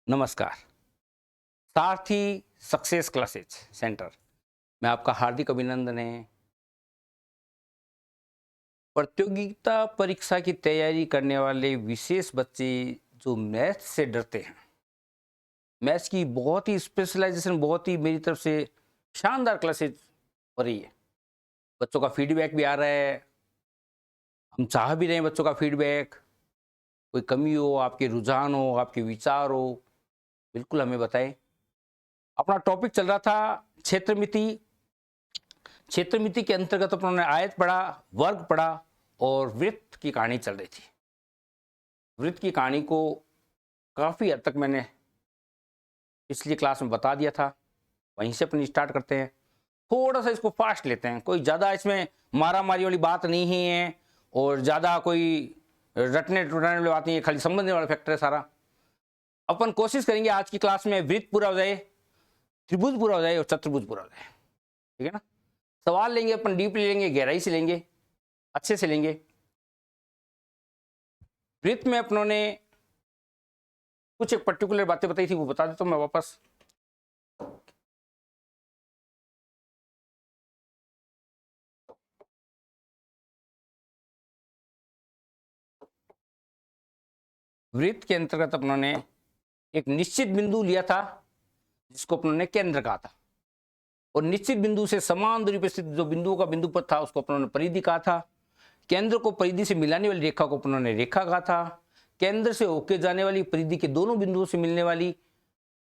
नमस्कार। सारथी success classes centre में आपका हार्दिक अभिनंदन है। प्रतियोगिता परीक्षा की तैयारी करने वाले विशेष बच्चे जो मैथ्स से डरते हैं, मैथ्स की बहुत ही स्पेशलाइजेशन, बहुत ही मेरी तरफ से शानदार क्लासेज हो रही है। बच्चों का फीडबैक भी आ रहा है, हम चाह भी रहे हैं बच्चों का फीडबैक। कोई कमी हो, आपके रुझान हो, आपके विचार हो, बिल्कुल हमें बताएं। अपना टॉपिक चल रहा था क्षेत्र मिति। क्षेत्र मिति के अंतर्गत अपनों ने आयत पढ़ा, वर्ग पढ़ा और वृत्त की कहानी चल रही थी। वृत्त की कहानी को काफ़ी हद तक मैंने पिछली क्लास में बता दिया था, वहीं से अपन स्टार्ट करते हैं। थोड़ा सा इसको फास्ट लेते हैं, कोई ज़्यादा इसमें मारा मारी वाली बात नहीं है और ज़्यादा कोई रटने टुटाने वाली बात नहीं है, खाली समझने वाला फैक्टर है सारा। अपन कोशिश करेंगे आज की क्लास में वृत्त पूरा हो जाए, त्रिभुज पूरा हो जाए और चतुर्भुज पूरा हो जाए, ठीक है ना। सवाल लेंगे अपन, डीपली लेंगे, गहराई से लेंगे, अच्छे से लेंगे। वृत्त में अपनों ने कुछ एक पर्टिकुलर बातें बताई थी, वो बता देता हूं मैं वापस। वृत्त के अंतर्गत अपनों ने एक निश्चित बिंदु लिया था जिसको अपनों ने केंद्र कहा था, और निश्चित बिंदु से समान दूरी पर स्थित जो बिंदुओं का बिंदु पथ था उसको अपनों ने परिधि कहा था। केंद्र को परिधि से मिलाने वाली रेखा को अपनों ने रेखा कहा था। केंद्र से होके जाने वाली परिधि के दोनों बिंदुओं से मिलने वाली,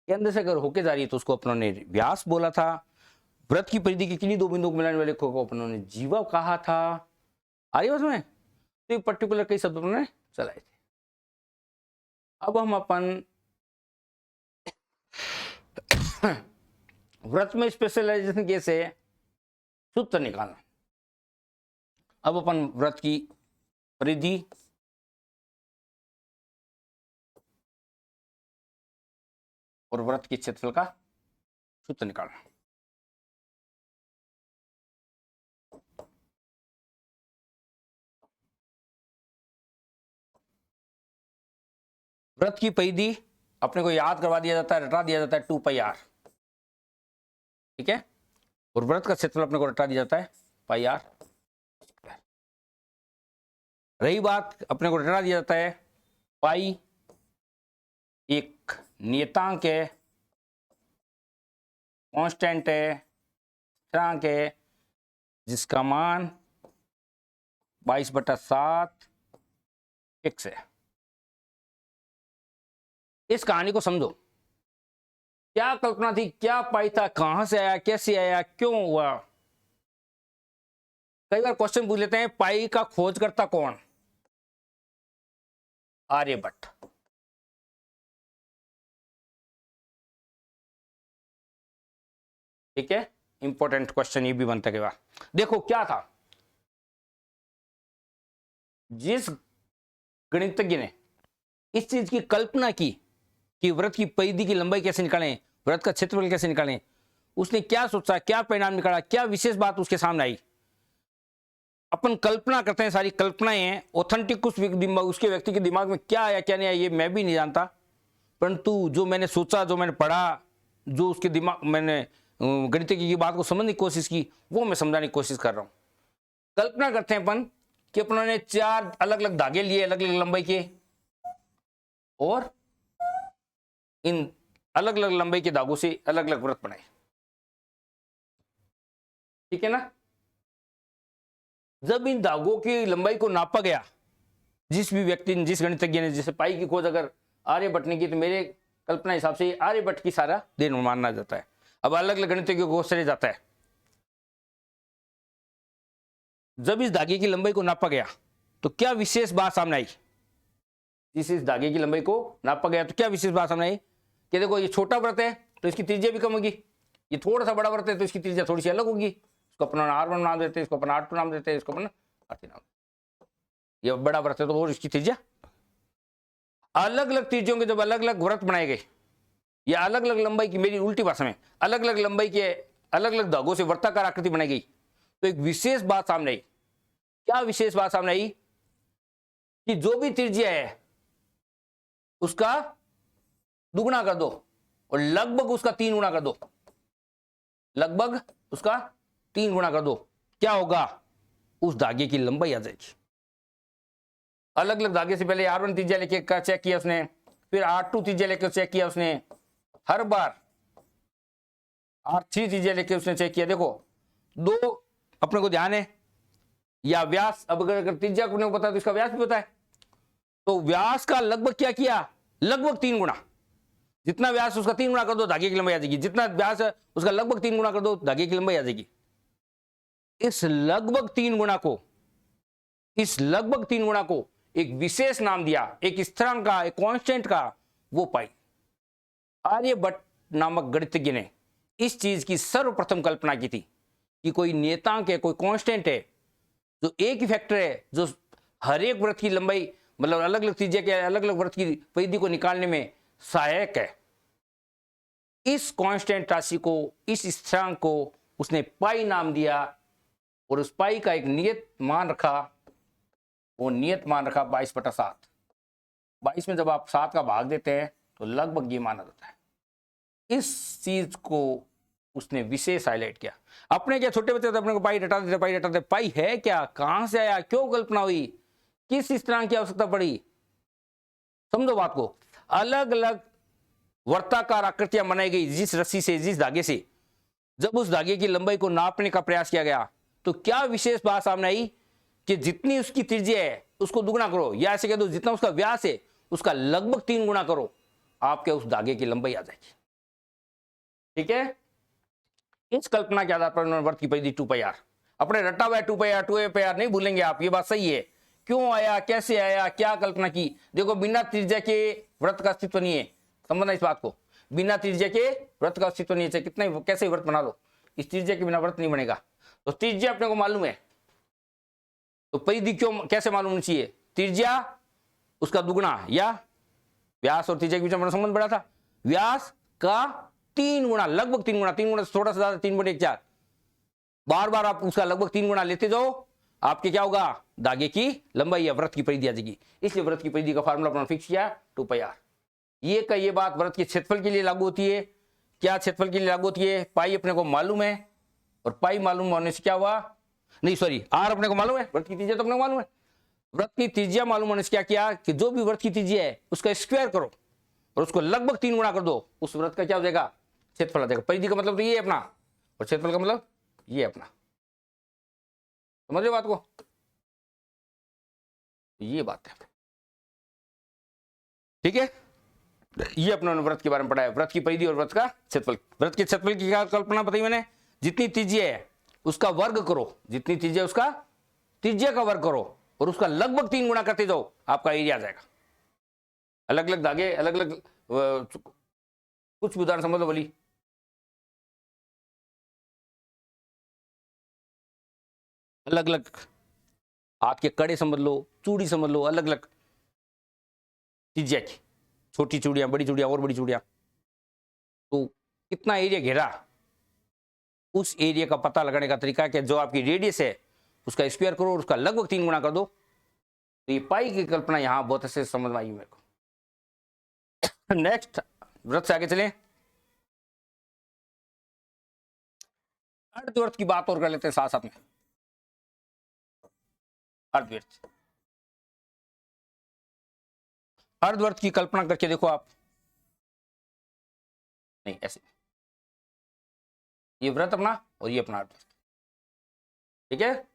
केंद्र से अगर होके जा रही है तो उसको अपनों ने व्यास बोला था। वृत्त की परिधि के किन्हीं दो बिंदुओं को मिलाने वाले रेखा को अपनों ने जीवा कहा था। आ रही बात में? तो पर्टिकुलर कई शब्द उन्होंने चलाए थे। अब हम अपन वृत्त में स्पेशलाइजेशन कैसे सूत्र निकालना। अब अपन वृत्त की परिधि और वृत्त के क्षेत्रफल का सूत्र निकालना। वृत्त की परिधि अपने को याद करवा दिया जाता है, रटा दिया जाता है 2πr, ठीक है। और वृत्त का क्षेत्रफल अपने को रटा दिया जाता है πr। रही बात, अपने को रटा दिया जाता है पाई एक नियतांक है, कांस्टेंट है, स्थिरांक है, जिसका मान 22/7 x है। इस कहानी को समझो, क्या कल्पना थी, क्या पाई था, कहां से आया, कैसे आया, क्यों हुआ। कई बार क्वेश्चन पूछ लेते हैं पाई का खोजकर्ता कौन? आर्यभट्ट। ठीक है, इंपॉर्टेंट क्वेश्चन ये भी बनता है। देखो क्या था, जिस गणितज्ञ ने इस चीज की कल्पना की कि वृत्त की परिधि की लंबाई कैसे निकालें, वृत्त का क्षेत्रफल कैसे निकालें, उसने क्या सोचा, क्या परिणाम निकाला, क्या विशेष बात उसके सामने आई। अपन कल्पना करते हैं, सारी कल्पनाएं हैं, ऑथेंटिक उसके व्यक्ति के दिमाग में क्या आया क्या नहीं आया ये मैं भी नहीं जानता, परंतु जो मैंने सोचा, जो मैंने पढ़ा, जो उसके दिमाग, मैंने गणितज्ञ की बात को समझने की कोशिश की, वो मैं समझाने की कोशिश कर रहा हूं। कल्पना करते हैं अपन कि अपनों ने 4 अलग अलग धागे लिए, अलग अलग लंबाई के, और इन अलग अलग लंबाई के धागों से अलग अलग वृत्त बनाए, ठीक है ना। जब इन धागों की लंबाई को नापा गया, जिस भी व्यक्ति ने, जिस गणितज्ञ ने, जैसे पाई की खोज अगर आर्यभट्ट ने की, तो मेरे कल्पना हिसाब से आर्यभट्ट की सारा देन मानना जाता है। अब अलग अलग गणितज्ञों को श्रेय जाता है। जब इस धागे की लंबाई को नापा गया तो क्या विशेष बात सामने आई। जिस इस धागे की लंबाई को नापा गया तो क्या विशेष बात सामने आई कि देखो ये छोटा वृत्त है तो इसकी त्रिज्या भी कम होगी, ये थोड़ा सा बड़ा वृत्त है तो इसकी त्रिज्या थोड़ी सी अलग होगी। इसको अपना R1 नाम देते हैं, इसको अपना R2 नाम देते हैं, इसको अपना R3 नाम। ये बड़ा वृत्त है तो और इसकी त्रिज्या, अलग अलग त्रिज्यों के जब अलग अलग वृत्त बनाए गए, या अलग अलग लंबाई की, मेरी उल्टी भाषा में, अलग अलग लंबाई के अलग अलग धागों से वृत्ताकार आकृति बनाई गई, तो एक विशेष बात सामने आई। क्या विशेष बात सामने आई कि जो भी त्रिज्या है उसका दुगुना कर दो और लगभग उसका 3 गुना कर दो, लगभग उसका 3 गुना कर दो, क्या होगा, उस धागे की लंबाई आ जाएगी। अलग अलग धागे से पहले R1 त्रिज्या लेके चेक किया उसने, फिर R2 त्रिज्या लेके चेक किया उसने, हर बार R3 त्रिज्या लेके उसने चेक किया। देखो दो अपने को ध्यान है, या व्यास, अब अगर त्रिज्या को पता है तो इसका व्यास भी पता है, तो व्यास का लगभग क्या किया, लगभग 3 गुना, जितना व्यास उसका 3 गुना कर दो धागे की लंबाई आ जाएगी, जितना व्यास है उसका लगभग 3 गुना कर दो धागे की लंबाई आ जाएगी। इस लगभग 3 गुना को, इस लगभग 3 गुना को एक विशेष नाम दिया, एक स्थिरांक का, एक कांस्टेंट का, वो पाई। आर्यभट्ट नामक गणितज्ञ ने इस चीज की सर्वप्रथम कल्पना की थी कि कोई नियतांक है, कोई कांस्टेंट है, जो एक ही फैक्टर है, जो हर एक वृत्त की लंबाई, मतलब अलग अलग त्रिज्या के अलग अलग वृत्त की परिधि को निकालने में सहायक है। इस कांस्टेंट राशि को, इस स्थिरांक को उसने पाई नाम दिया और उस पाई का एक नियत मान रखा, वो नियत मान रखा 22/7। 22 में जब आप 7 का भाग देते हैं तो लगभग ये माना जाता है। इस चीज को उसने विशेष हाईलाइट किया। अपने क्या छोटे बच्चे तो अपने को पाई रटा देते, पाई रटा देते, पाई है क्या, कहां से आया, क्यों कल्पना हुई, किस स्थिरांक की आवश्यकता पड़ी। समझो बात को, अलग अलग वर्ताकार आकृतियां बनाई गई जिस रस्सी से, जिस धागे से, जब उस धागे की लंबाई को नापने का प्रयास किया गया तो क्या विशेष बात सामने आई कि जितनी उसकी त्रिज्या है उसको दुगुना करो, या ऐसे कह दो जितना उसका व्यास है उसका लगभग 3 गुना करो, आपके उस धागे की लंबाई आ जाएगी। ठीक है, इस कल्पना के आधार पर उन्होंने वृत्त की परिधि 2πr, अपने रटा हुआ 2πr 2πr नहीं भूलेंगे आप, ये बात सही है। क्यों आया, कैसे आया, क्या कल्पना की। देखो बिना त्रिज्या के वृत्त का अस्तित्व नहीं है, समझना इस बात को, बिना त्रिज्या के वृत्त का अस्तित्व नहीं है, चाहे कितना कैसे वृत्त बना लो, इस त्रिज्या के बिना वृत्त नहीं बनेगा। तो त्रिज्या अपने को मालूम है, तो परिधि क्यों, कैसे मालूम होनी चाहिए, त्रिज्या उसका दुगुना, या व्यास और त्रिज्या के बीच में संबंध बड़ा था, व्यास का 3 गुना, लगभग 3 गुना, 3 गुना से थोड़ा सा ज्यादा, 3/4, बार बार आप उसका लगभग 3 गुना लेते जाओ, आपके क्या होगा, धागे की लंबाई या वृत्त की परिधि आ जाएगी। इसलिए वृत्त की परिधि का फार्मूला अपना फिक्स किया 2πr। ये का ये बात वृत्त के क्षेत्रफल के लिए लागू होती है। क्या क्षेत्रफल के लिए लागू होती है, पाई अपने को मालूम है, और पाई मालूम होने से क्या हुआ, नहीं सॉरी, आर अपने को मालूम है, वृत्त की त्रिज्या तो अपने को मालूम है, वृत्त की त्रिज्या मालूम होने से क्या किया कि जो भी वृत्त की त्रिज्या है उसका स्क्वायर करो और उसको लगभग 3 गुना कर दो, उस वृत्त का क्या हो जाएगा, क्षेत्रफल आ जाएगा। परिधि का मतलब तो ये है अपना, और क्षेत्रफल का मतलब ये अपना, समझ रहे बात को, ये बात है। ठीक है, ये अपने वृत्त के बारे में पढ़ा है, वृत्त की परिधि और वृत्त का क्षेत्रफल। वृत्त के क्षेत्रफल की क्या कल्पना बताई मैंने, जितनी त्रिज्या है उसका वर्ग करो, जितनी त्रिज्या उसका त्रिज्या का वर्ग करो और उसका लगभग 3 गुना करते जाओ, आपका एरिया आ जाएगा। अलग अलग धागे, अलग अलग कुछ भी उदाहरण समझ लो, बोली अलग अलग हाथ के कड़े समझ लो, चूड़ी समझ लो, अलग अलग त्रिज्या की, छोटी चूड़ियां, बड़ी चूड़ियां और बड़ी चूड़ियां, तो कितना एरिया घेरा, उस एरिया का पता लगाने का तरीका क्या, जो आपकी रेडियस है उसका स्क्वायर करो और उसका लगभग 3 गुना कर दो। तो ये पाई की कल्पना यहां बहुत अच्छे से समझ में आई मेरे को। नेक्स्ट वृत्त से आगे चलें, अर्धवृत्त की बात और कर लेते हैं साथ साथ में। अर्धवृत्त, अर्धवृत्त की कल्पना करके देखो आप, नहीं ऐसे, ये वृत्त अपना और ये अपना अर्धवृत्त। ठीक है,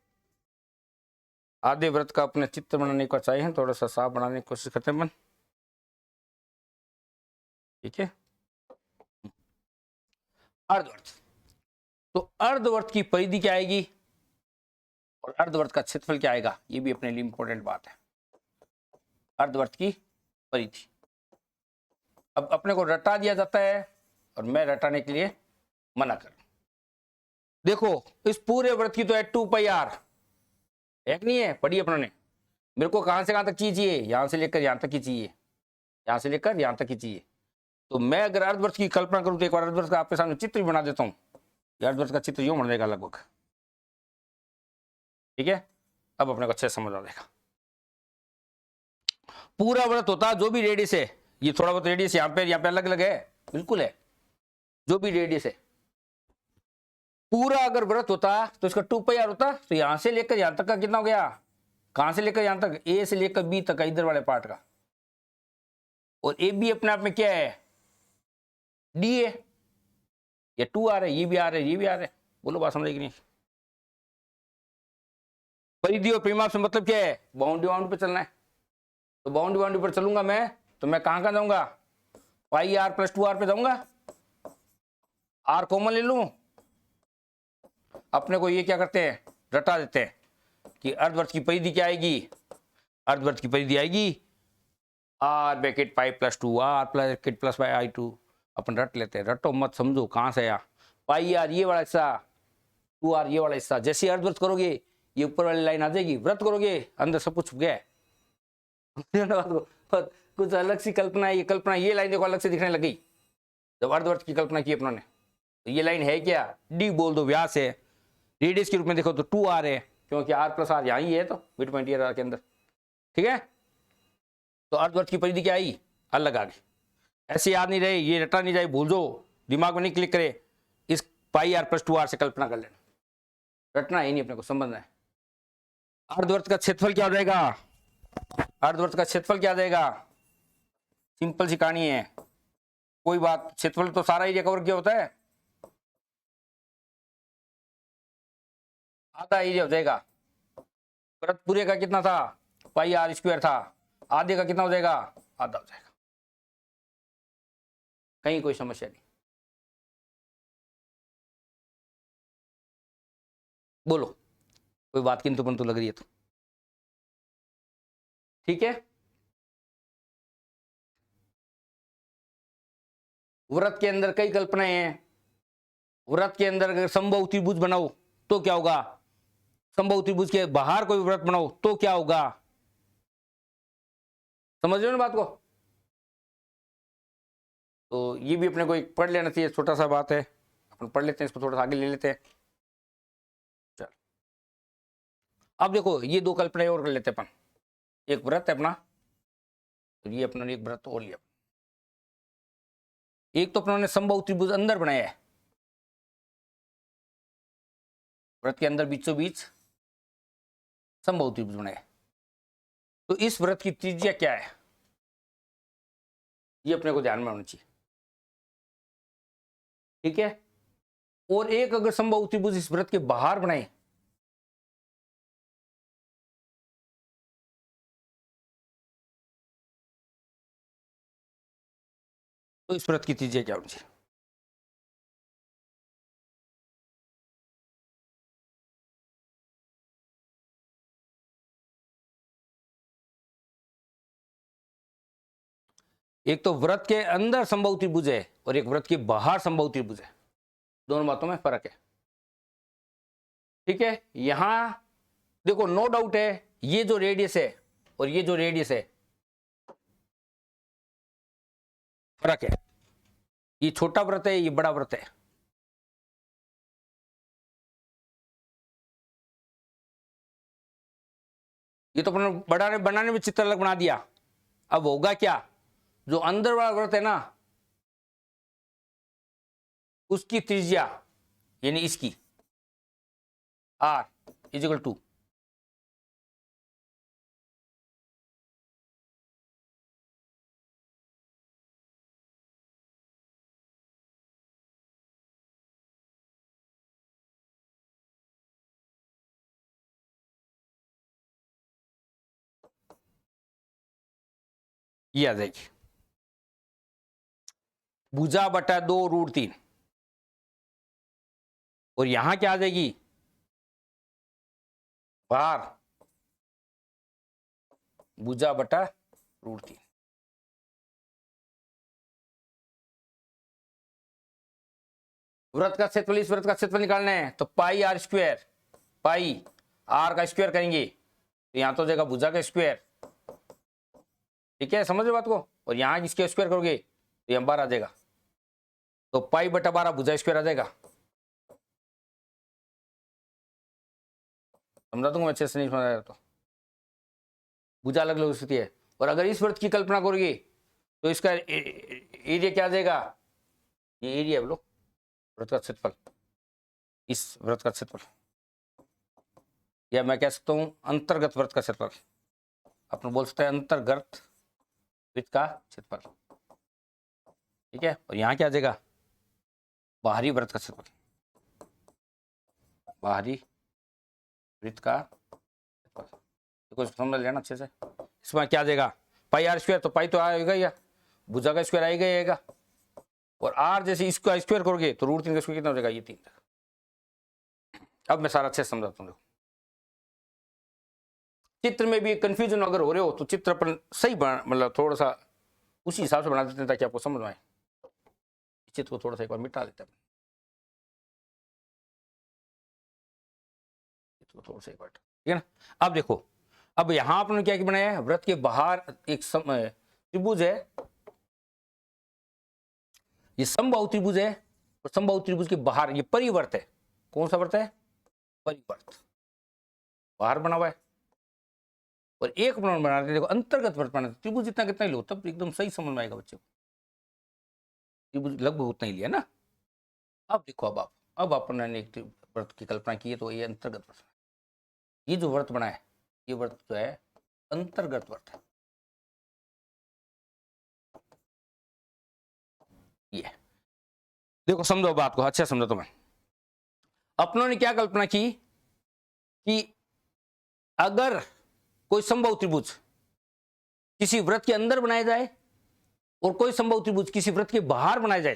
आधे वृत्त का अपने चित्र बनाने को चाहिए, थोड़ा सा साफ बनाने की कोशिश करते हैं अपन। ठीक है, अर्धवृत्त, तो अर्धवृत्त की परिधि क्या आएगी और अर्धवृत्त का क्षेत्रफल क्या आएगा, ये भी अपने लिए इंपॉर्टेंट बात है। अर्धवृत्त की परिधि अब अपने को रटा दिया जाता है और मैं रटाने के लिए मना कर, देखो इस पूरे वृत्त की तो है 2πr, एक नहीं है, पढ़ी अपनों ने, मेरे को कहां से कहां तक चाहिए, यहां से लेकर यहां तक ही चाहिए, यहां से लेकर यहां तक ही चाहिए। तो मैं अगर अर्धवृत्त की कल्पना करूं तो एक बार अर्धवृत्त का आपके सामने चित्र भी बना देता हूं। अर्धवृत्त का चित्र यूं बन जाएगा लगभग। ठीक है, अब अपने को अच्छे समझ आ जाएगा। पूरा वृत्त होता जो भी रेडियस है, ये थोड़ा बहुत रेडियस यहाँ पे अलग अलग है, बिल्कुल है, जो भी रेडियस है। पूरा अगर वृत्त होता तो इसका 2πr होता, तो यहां से लेकर यहां तक का कितना हो गया, कहां से लेकर यहां तक, ए से लेकर बी तक का इधर वाले पार्ट का, और ए बी अपने आप में क्या है, डी है, या 2r है, ये भी आर है, ये भी आर है। बोलो बात समझे कि नहीं? परिधि और परिमाप से मतलब क्या है, बाउंड्री बाउंड्री पे चलना है। तो बाउंड्री बाउंड्री पर चलूंगा मैं, तो मैं कहां जाऊंगा, पाई आर प्लस 2r पे जाऊंगा, आर कॉमन ले लूं, अपने को ये क्या करते हैं, रटा देते हैं कि अर्धवृत्त की परिधि क्या आएगी, अर्धवृत्त की परिधि आएगी R bracket pi plus 2 R bracket plus pi आई 2। अपन रट लेते हैं, रटो मत, समझो कहां से आया, पाई आर ये वाला हिस्सा, 2r ये वाला हिस्सा। जैसे अर्धवृत्त करोगे ये ऊपर वाली लाइन आ जाएगी, वृत्त करोगे अंदर सब कुछ छुप गया है। कुछ अलग सी कल्पना है, ये कल्पना, ये लाइन देखो अलग से दिखने लगी जब अर्धवृत्त की कल्पना की अपनों ने। तो ये लाइन है क्या, डी बोल दो, व्यास है, रेडियस के रूप में देखो तो 2r है, क्योंकि r प्लस आर यहाँ ही है, तो मिड पॉइंट ईयर के अंदर, ठीक है। तो अर्धवृत्त की परिधि क्या आई, अलग आ गई। ऐसे याद नहीं रहे, ये रटा नहीं जाए, भूल दो, दिमाग में नहीं क्लिक करे, इस पाई आर प्लस 2r से कल्पना कर लेना, रटना ही नहीं, अपने को समझना है। अर्धवृत्त का क्षेत्रफल क्या हो जाएगा, अर्धवृत्त का क्षेत्रफल क्या आ जाएगा, सिंपल सी कहानी है, कोई बात, क्षेत्रफल तो सारा एरिया कवर किया होता है, आधा एरिया हो जाएगा। वृत्त पूरे का कितना था, पाई आर स्क्वायर था, आधे का कितना हो जाएगा, आधा हो जाएगा। कहीं कोई समस्या नहीं, बोलो कोई बात किंतु परंतु लग रही है तो ठीक है। वृत्त के अंदर कई कल्पनाएं हैं, वृत्त के अंदर अगर समबाहु त्रिभुज बनाओ तो क्या होगा, समबाहु त्रिभुज के बाहर कोई वृत्त बनाओ तो क्या होगा, समझ रहे हो ना बात को। तो ये भी अपने को एक पढ़ लेना चाहिए, छोटा सा बात है, अपन पढ़ लेते हैं इसको, थोड़ा सा आगे ले लेते हैं। चल अब देखो ये दो कल्पनाएं और कर लेते हैं अपन, एक वृत्त है अपना, तो ये अपना एक वृत्त और लिया, एक तो अपनों ने समबाहु त्रिभुज अंदर बनाया है, वृत्त के अंदर बीचों बीच समबाहु त्रिभुज बनाया है। तो इस वृत्त की त्रिज्या क्या है, ये अपने को ध्यान में होना चाहिए, ठीक है। और एक अगर समबाहु त्रिभुज इस वृत्त के बाहर बनाए तो इस वृत्त की त्रिज्या क्या होनी चाहिए, एक तो वृत्त के अंदर समबाहु त्रिभुज है और एक वृत्त के बाहर समबाहु त्रिभुज है, दोनों बातों में फर्क है, ठीक है। यहां देखो नो डाउट है, ये जो रेडियस है और ये जो रेडियस है फर्क है, ये छोटा वृत्त है, ये बड़ा वृत्त है, ये तो अपने बनाने में चित्र अलग बना दिया। अब होगा क्या, जो अंदर वाला वृत्त है ना उसकी त्रिज्या यानी इसकी r इजिकल टू ये आ जाएगी भुजा बटा 2√3, और यहां क्या आ जाएगी, बार भुजा बटा √3। वृत्त का क्षेत्रफल, इस वृत्त का क्षेत्रफल निकालना है तो पाई आर स्क्वायर, पाई आर का स्क्वायर करेंगे तो यहां तो हो जाएगा भुजा का स्क्वायर, ठीक है, समझ रहे बात को। और यहां इसके स्क्वायर करोगे तो यहां 12 आ जाएगा, तो पाई बटा 12 भुजा स्क्वायर आ जाएगा, समझा दूंगा अच्छे से, नहीं समझ आया तो भुजा अलग अलग स्थिति है। और अगर इस वृत्त की कल्पना करोगे तो इसका एरिया क्या आ जाएगा, ये एरिया बोलो वृत्त का क्षेत्रफल, इस वृत्त का क्षेत्रफल, या मैं कह सकता हूं अंतर्गत वृत्त का क्षेत्रफल, अपन बोल सकते हैं अंतर्गत वृत्त का क्षेत्रफल, ठीक है। और यहाँ क्या आ जाएगा, बाहरी वृत्त का क्षेत्रफल, बाहरी वृत्त का क्षेत्रफल। देखो समझ लेना अच्छे से, इसमें क्या आ जाएगा, पाई आर स्क्वायर, तो पाई तो आएगा या भुजा का स्क्वायर आएगा ही आएगा, और आर जैसे इसका स्क्वायर करोगे तो रूट 3 का स्क्वायर कितना हो जाएगा, ये 3। अब मैं सारा अच्छे से समझाता हूँ। चित्र में भी कंफ्यूजन अगर हो रहे हो तो चित्र अपन सही मतलब थोड़ा सा उसी हिसाब से बना देते हैं ताकि आपको समझ में आए। चित्र को थोड़ा सा एक बार मिटा लेते हैं, चित्र को थोड़ा सा एक बार, ठीक है ना। अब देखो, अब यहां आपने क्या बनाया है, वृत्त के बाहर एक त्रिभुज है, ये समबाहु त्रिभुज है, और समबाहु त्रिभुज के बाहर ये परिवर्त है। कौन सा वर्त है, परिवर्त, बाहर बना हुआ है। और एक बनाते देखो अंतर्गत वर्त बनाते, त्रिभुज जितना कितना ही लो तब एकदम सही समझ में आएगा बच्चे को। त्रिभुज लगभग उतना ही लिया ना। अब देखो, अब आपने एक वर्त की कल्पना की है, तो ये अंतर्गत वर्त, ये जो वर्त बना है ये वर्त जो है अंतर्गत वर्त है, ये देखो समझो बात को, अच्छा समझो। तो मैं अपनों ने क्या कल्पना की कि अगर कोई समबाहु त्रिभुज किसी वृत्त के अंदर बनाया जाए और कोई समबाहु त्रिभुज किसी वृत्त के बाहर बनाया जाए,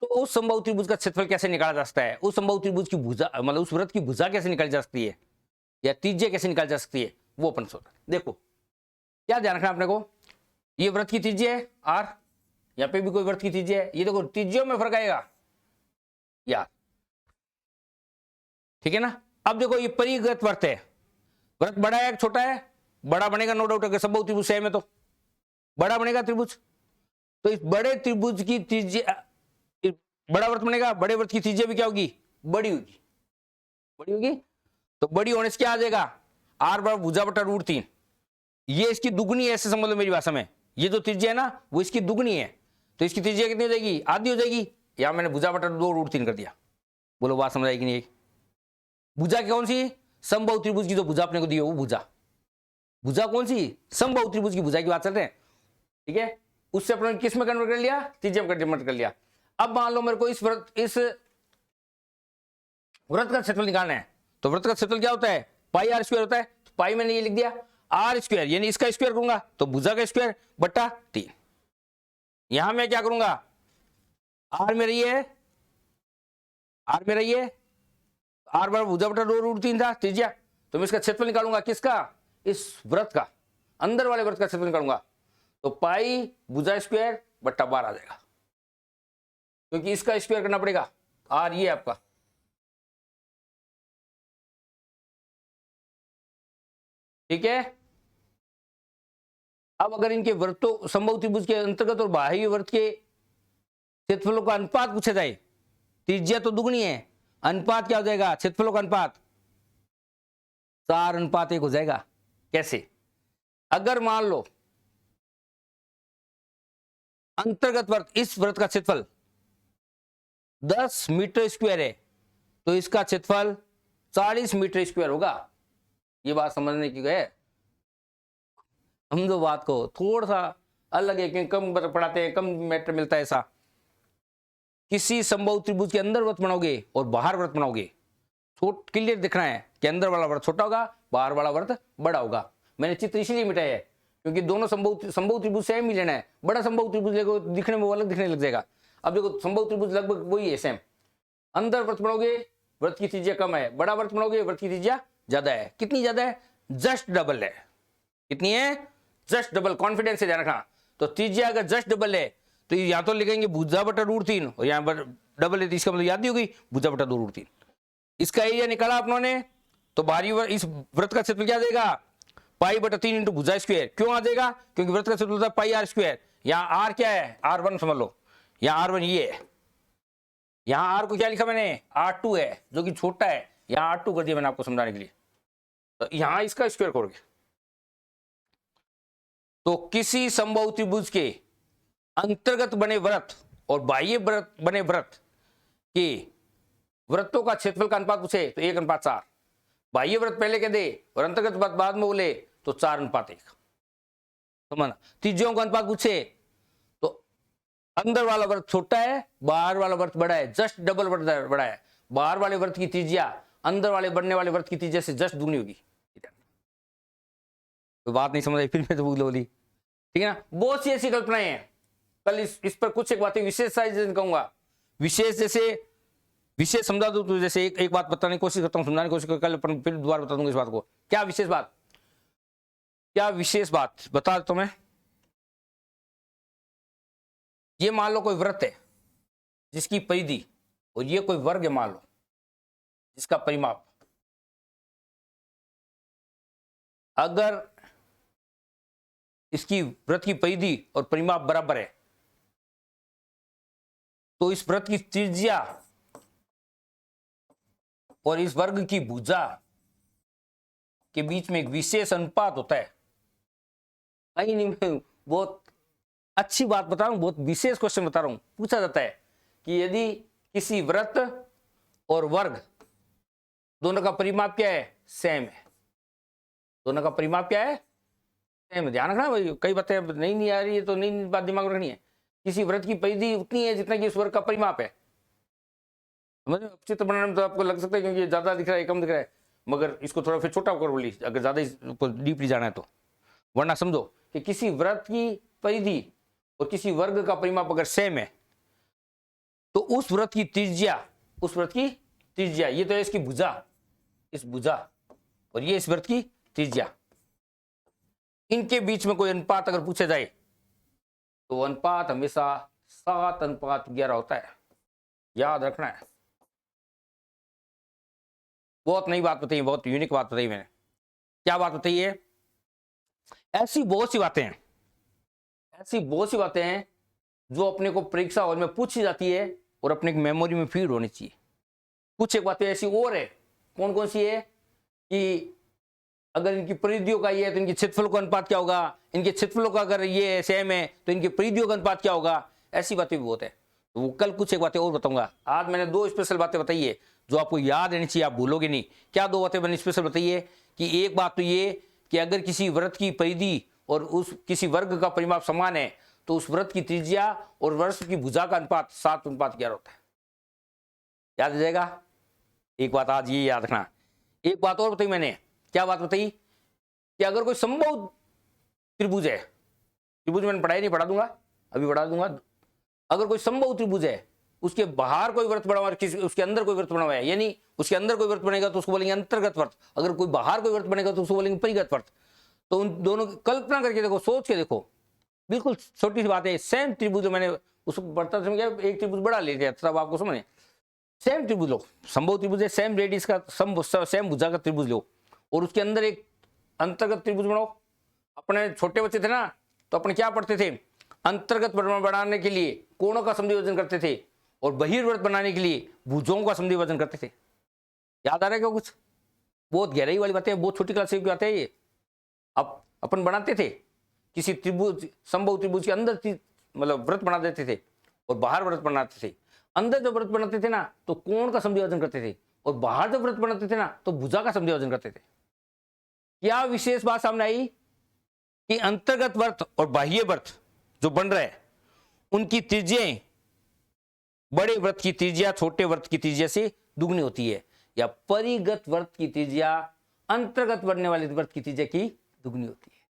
तो उस समबाहु त्रिभुज का क्षेत्रफल कैसे निकाला जा सकता है, उस समबाहु त्रिभुज की भुजा मतलब उस वृत्त की भुजा कैसे निकाली जा सकती है, या त्रिज्या कैसे निकाली जा सकती है, वो अपन सोच। देखो क्या ध्यान रखना अपने को, ये वृत्त की त्रिज्या है आर, यहाँ पे भी कोई वृत्त की त्रिज्या है, ये देखो त्रिज्या में फर्क आएगा यार, ठीक है ना। अब देखो ये परिगत वृत्त है, वृत्त बड़ा है छोटा है, बड़ा बनेगा नो डाउट, अगर समबाहु त्रिभुज सेम है तो बड़ा बनेगा त्रिभुज। तो इस बड़े त्रिभुज की त्रिज्या, बड़ा वृत्त बनेगा, बड़े वृत्त की त्रिज्या भी क्या होगी, बड़ी होगी, बड़ी होगी। तो बड़ी होने से क्या आ जाएगा, आर बराबर भुजा बटा रूट 3, ये इसकी दुगनी है, ऐसे समझ लो मेरी भाषा में, ये जो त्रिज्या है ना वो इसकी दुगनी है, तो इसकी त्रिज्या कितनी हो जाएगी, आधी हो जाएगी। यहां मैंने भुजा बटा 2 रूट 3 कर दिया, बोलो बात समझ आएगी नहीं। भुजा कौन सी, समबाहु त्रिभुज की जो भुजा अपने को दी है वो भुजा, भुजा कौन सी, समबाहु त्रिभुज की भुजा की बात चल रहे हैं, ठीक है। उससे अपने किस में कन्वर्ट कर लिया, त्रिज्या में कन्वर्ट कर लिया। अब मान लो मेरे को इस वृत्त का क्षेत्रफल निकालना है, तो वृत्त का क्षेत्रफल क्या होता है, पाई आर स्क्वायर होता है, तो पाई मैंने ये लिख दिया आर स्क्वायर, यानी इसका स्क्वायर करूंगा तो भुजा का स्क्वायर बट्टा 3। यहां मैं क्या करूंगा, आर में रही है, आर में रही है, आर बराबर भुजा बटा 2 रूट 3 था त्रिज्या, तो मैं इसका क्षेत्रफल निकालूंगा, किसका, इस वृत्त का, अंदर वाले वृत्त का क्षेत्रफल निकालूंगा, तो पाई भुजा स्क्वायर बट्टा 12 आ जाएगा, क्योंकि इसका स्क्वायर करना पड़ेगा, आर ये आपका, ठीक है। अब अगर इनके वृत्तों समबाहु त्रिभुज के अंतर्गत और बाह्य वृत्त के क्षेत्रफलों का अनुपात पूछा जाए, त्रिज्या तो दुगनी है, अनुपात क्या हो जाएगा, क्षेत्रफलों का अनुपात 4:1 हो जाएगा। कैसे, अगर मान लो अंतर्गत वृत्त, इस वृत्त का क्षेत्रफल 10 मीटर स्क्वायर है, तो इसका क्षेत्रफल 40 मीटर स्क्वायर होगा। ये बात समझने की है, समझो बात को, थोड़ा सा अलग है क्योंकि कम पढ़ाते हैं, कम मैटर मिलता है। ऐसा किसी समबाहु त्रिभुज के अंदर वृत्त बनाओगे और बाहर वृत्त बनाओगे, छोट क्लियर दिखना है कि अंदर वाला वृत्त छोटा होगा, बाहर वाला वृत्त बड़ा होगा। मैंने चित्र इसलिए मिटाया है क्योंकि दोनों समबाहु त्रिभुज सेम ही लेना है, बड़ा समबाहु त्रिभुज लेगो दिखने में वो अलग दिखने लग जाएगा। अब देखो समबाहु त्रिभुज लगभग वही है सेम, अंदर वृत्त बनाओगे वृत्त की त्रिज्या कम है, बड़ा वृत्त बनाओगे वृत्त की त्रिज्या ज्यादा है। कितनी ज्यादा है, जस्ट डबल है। कितनी है, जस्ट डबल, कॉन्फिडेंस से ध्यान रखना। तो त्रिज्या अगर जस्ट डबल है तो यहां तो लिखेंगे भुजा बटा रूट 3, और यहां पर डबल है तो इसका मतलब याद नहीं होगी, भुजा बटा 2 रूट 3। इसका एरिया निकाला अपनों ने, तो बाहरी इस वृत्त का क्षेत्रफल क्या आ जाएगा, पाई बटा 3 इंटू भुजा स्क्वायर। क्यों आ जाएगा, क्योंकि वृत्त का क्षेत्रफल होता है पाई आर स्क्वायर। यहाँ आर क्या है, R1 समझ लो, यहाँ R1 ये है, यहाँ आर को क्या लिखा मैंने, R2 है जो कि छोटा है, यहाँ R2 कर दिया मैंने आपको समझाने के लिए। तो यहाँ इसका स्क्वायर करोगे, तो किसी समबाहु त्रिभुज के अंतर्गत बने वृत्त और बाह्य वृत्त बने वृत्त के वृत्तों का क्षेत्रफल का अनुपात पूछे तो 1:4, बाह्य वृत्त पहले कह दे और अंतर्गत वृत्त बाद में बोले तो 4:1। समझना। त्रिज्याओं का अनुपात पूछे तो अंदर वाला वृत्त छोटा है, बाहर वाला वृत्त बड़ा है, जस्ट डबल वृत्त बड़ा है। बाहर वाले वृत्त की त्रिज्या अंदर वाले बनने वाले वृत्त की त्रिज्या से जस्ट दुगनी होगी। तो बात नहीं समझ आई फिर मैं तो बोली, ठीक है ना। बहुत सी ऐसी कल्पनाएं हैं। कल इस पर कुछ एक बातें विशेष कहूंगा, विशेष जैसे विशेष समझा दो तो जैसे एक बात बताने की कोशिश करता हूं, समझाने की कोशिश कल अपन फिर दोबारा बता दूंगा इस बात को। क्या विशेष बात, क्या विशेष बात बता देता हूं मैं। ये मान लो कोई वृत्त है जिसकी परिधि और ये कोई वर्ग है मान लो जिसका परिमाप, अगर इसकी वृत्त की परिधि और परिमाप बराबर है तो इस वृत्त की त्रिज्या और इस वर्ग की भुजा के बीच में एक विशेष अनुपात होता है। कहीं नहीं, मैं बहुत अच्छी बात बता रहा हूं, बहुत विशेष क्वेश्चन बता रहा हूं। पूछा जाता है कि यदि किसी वृत्त और वर्ग दोनों का परिमाप क्या है, सेम है, दोनों का परिमाप क्या है, सेम है। ध्यान रखना भाई, कई बातें नहीं आ रही है तो नहीं बात दिमाग में रखनी है। किसी वृत्त की परिधि उतनी है जितना कि उस वर्ग का परिमाप है। चित्र बनाने में तो आपको लग सकता है क्योंकि ज्यादा दिख रहा है कम दिख रहा है, मगर इसको थोड़ा फिर छोटा कर बोली अगर ज्यादा इसको डीपली जाना है तो। वरना समझो कि किसी वृत्त की परिधि और किसी वर्ग का परिमाप अगर सेम है तो उस वृत्त की त्रिज्या, उस वृत्त की त्रिज्या, ये तो है इसकी भुजा, इस भुजा और ये इस वृत्त की त्रिज्या, इनके बीच में कोई अनुपात अगर पूछा जाए तो अनुपात हमेशा 7:11 होता है। याद रखना है। बहुत नई बात बताई, बहुत यूनिक बात बताई मैंने। क्या बात बताई है? ऐसी बहुत सी बातें हैं, ऐसी बहुत सी बातें हैं जो अपने को परीक्षा हॉल में पूछी जाती है और अपने मेमोरी में फीड होनी चाहिए। कुछ एक बातें ऐसी और है, कौन कौन सी है कि अगर इनकी परिधियों का ये है तो इनके क्षेत्रफल का अनुपात क्या होगा, इनके क्षेत्रफलों का अगर ये सेम है तो इनकी परिधियों का अनुपात क्या होगा। ऐसी बातें भी बहुत है, तो वो कल कुछ एक बातें और बताऊंगा। आज मैंने 2 स्पेशल बातें बताई है जो आपको याद रहनी चाहिए, आप भूलोगे नहीं। क्या 2 बातें मैंने स्पेशल बताई है कि एक बात तो ये कि अगर किसी वृत्त की परिधि और उस किसी वर्ग का परिमाप समान है तो उस वृत्त की त्रिज्या और वृत्त की भुजा का अनुपात 7:11 होता है। याद आ जाएगा। एक बात आज ये याद रखना। एक बात और बताई मैंने, क्या बात बताई कि अगर कोई समबाहु त्रिभुज है, त्रिभुज मैंने पढ़ाई नहीं, पढ़ा दूंगा अभी, पढ़ा दूंगा। अगर कोई समबाहु त्रिभुज है, उसके बाहर कोई वृत्त बना हुआ है, उसके अंदर कोई वृत्त बना हुआ है, यानी उसके अंदर कोई वृत्त बनेगा तो उसको बोलेंगे अंतर्गत वृत्त, अगर कोई बाहर कोई वृत्त बनेगा तो उसको बोलेंगे परिगत वृत्त। तो उन दोनों की कल्पना करके देखो, सोच के देखो, बिल्कुल छोटी सी बात है। सेम त्रिभुज मैंने उसको बढ़ता समझ, एक त्रिभुज बड़ा ले लिया तब आपको समझे। सेम त्रिभुज लो, समबाहु त्रिभुज है, सेम रेडियस का, सेम भुजा का त्रिभुज लो और उसके अंदर एक अंतर्गत त्रिभुज बनाओ। अपने छोटे बच्चे थे ना तो अपने क्या पढ़ते थे, अंतर्गत बनाने के लिए कोणों का समद्विभाजन करते थे और बहिर्वृत्त बनाने के लिए भुजों का समद्विभाजन करते थे। याद आ रहा है क्या कुछ? बहुत गहराई वाली बातें, बहुत छोटी क्लास की बातें हैं ये। अब अपन बनाते थे किसी त्रिभुज, समबाहु त्रिभुज के अंदर मतलब वृत्त बना देते थे और बाहर वृत्त बनाते थे। अंदर जब वृत्त बनाते थे ना तो कोण का समद्विभाजन करते थे और बाहर जब वृत्त बनाते थे ना तो भुजा का समद्विभाजन करते थे। क्या विशेष बात सामने आई कि अंतर्गत वृत्त और बाह्य वृत्त जो बन रहे हैं उनकी त्रिज्याएं बड़े वृत्त की त्रिज्या छोटे वृत्त की त्रिज्या से दुगनी होती है, या परिगत वृत्त की त्रिज्या अंतर्गत बनने वाले वृत्त की त्रिज्या की दुगनी होती है।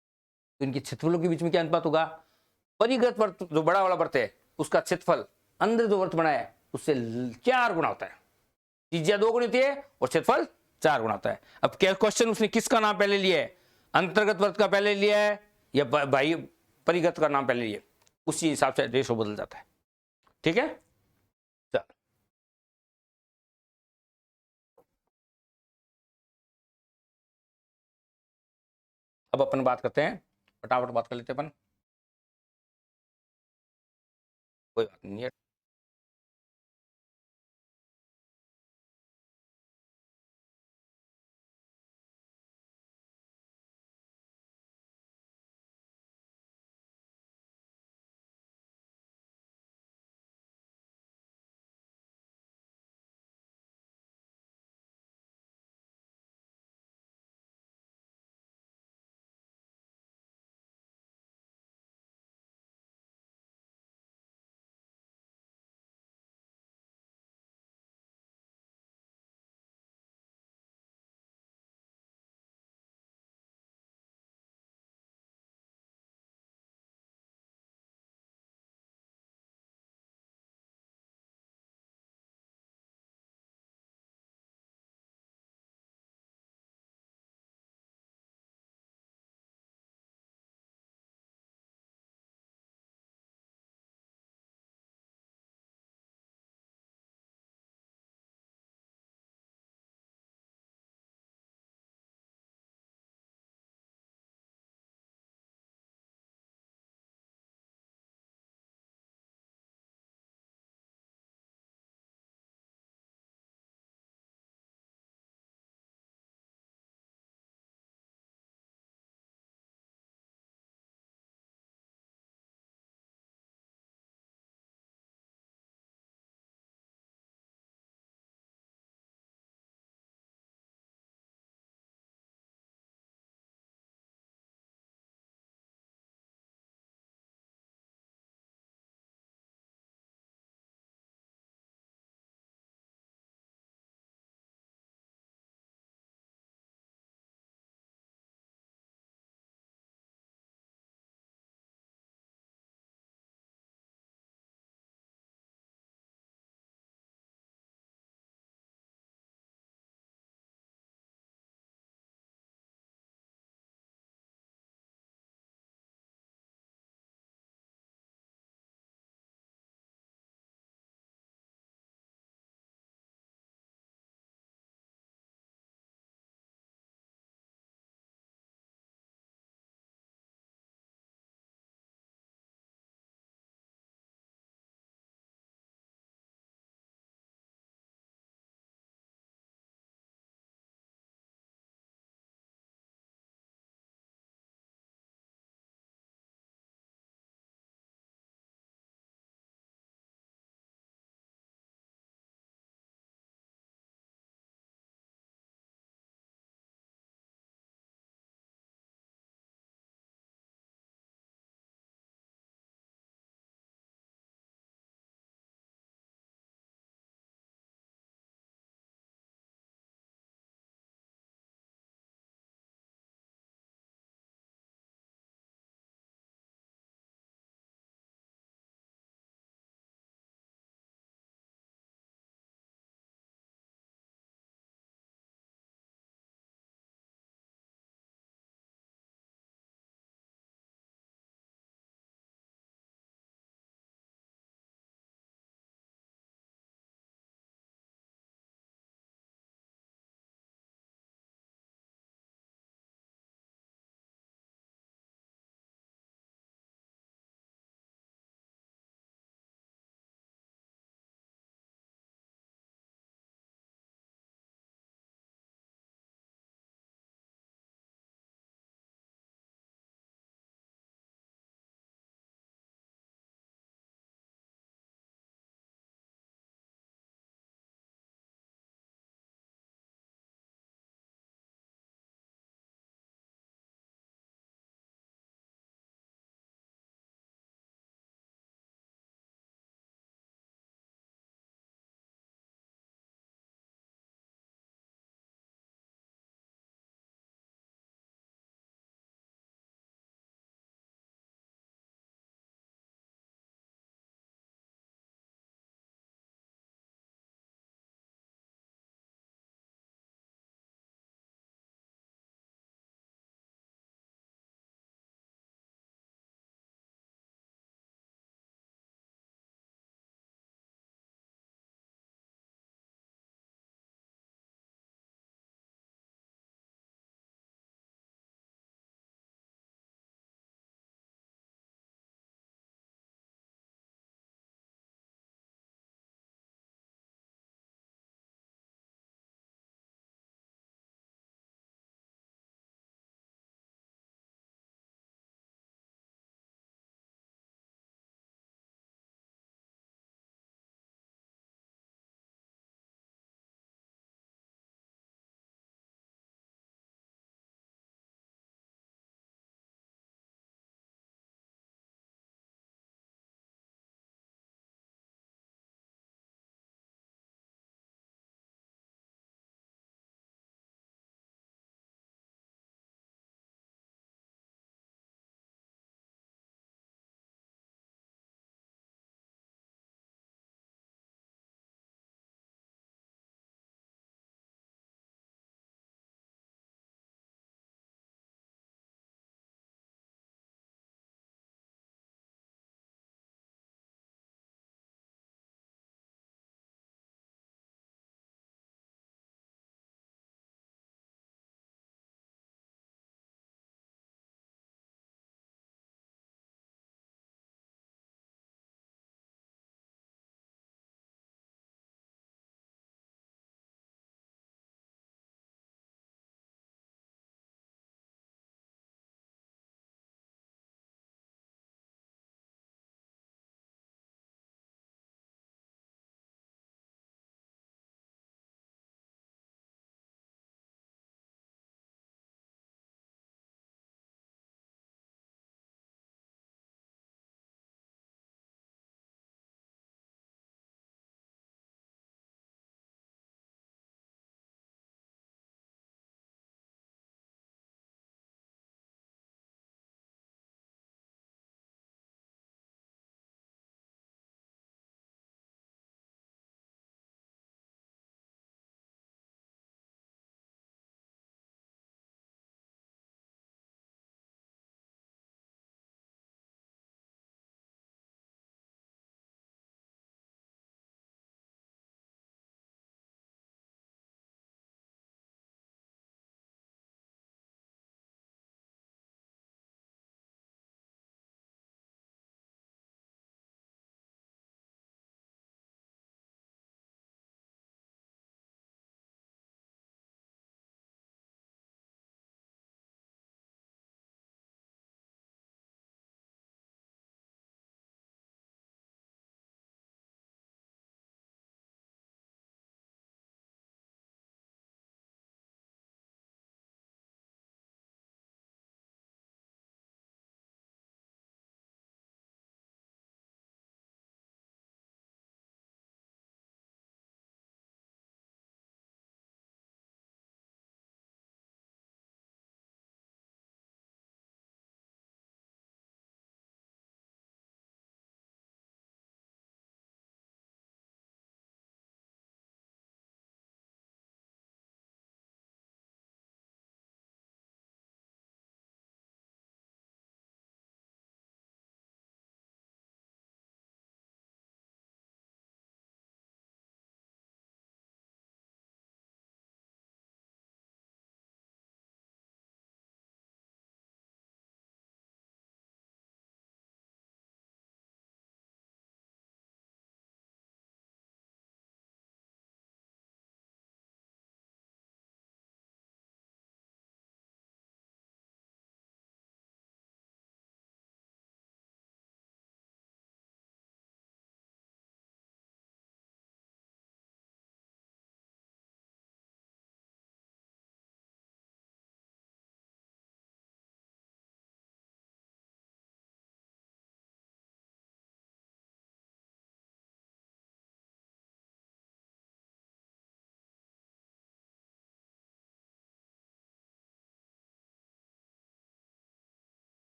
तो इनके क्षेत्रफलों के बीच में क्या अनुपात होगा? परिगत वृत्त जो बड़ा वाला वृत्त है उसका क्षेत्रफल अंदर जो वृत्त बना है उससे 4 गुना होता है। त्रिज्या 2 गुनी होती है और क्षेत्रफल 4 गुना होता है। अब क्या क्वेश्चन, उसने किसका नाम पहले लिया है, अंतर्गत वृत्त का पहले लिया है या बाह्य परिगत का नाम पहले लिया, उसी हिसाब से रेशो बदल जाता है। ठीक है, चल अब अपन बात करते हैं, फटाफट बात कर लेते हैं अपन, कोई बात नहीं है।